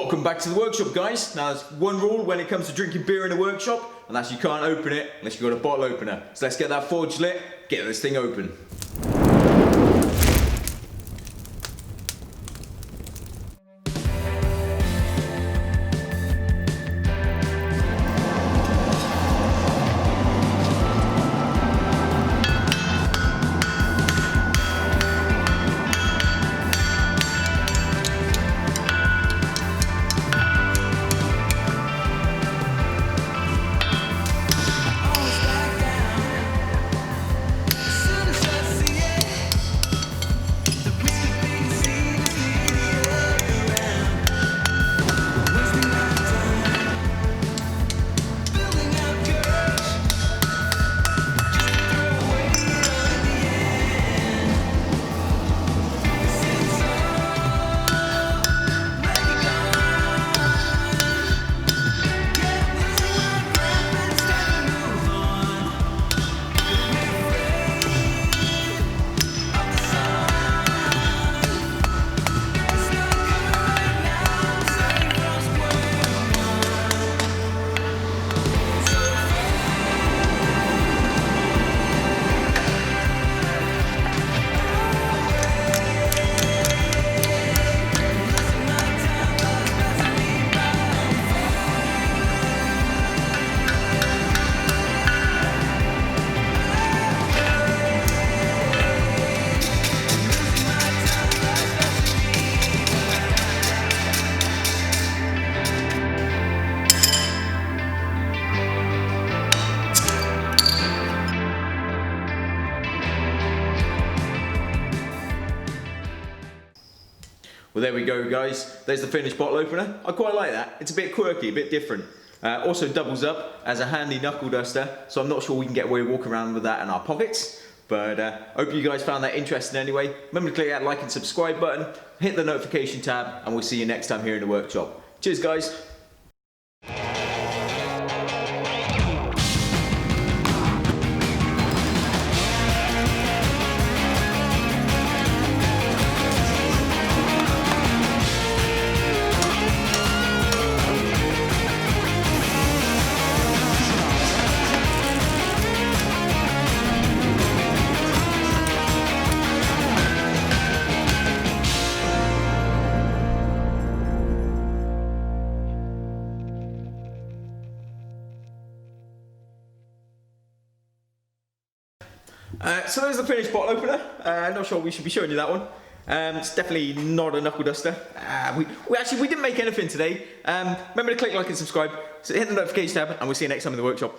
Welcome back to the workshop, guys. Now there's one rule when it comes to drinking beer in the workshop, and that's you can't open it unless you've got a bottle opener. So let's get that forge lit, get this thing open. Well, there we go, guys. There's the finished bottle opener. I quite like that. It's a bit quirky, a bit different. Also doubles up as a handy knuckle duster, so I'm not sure we can get away walking around with that in our pockets. But hope you guys found that interesting anyway. Remember to click that like and subscribe button, hit the notification tab, and we'll see you next time here in the workshop. Cheers, guys. So there's the finished bottle opener. Not sure we should be showing you that one. It's definitely not a knuckle duster. We didn't make anything today. Remember to click like and subscribe. So hit the notification tab, and we'll see you next time in the workshop.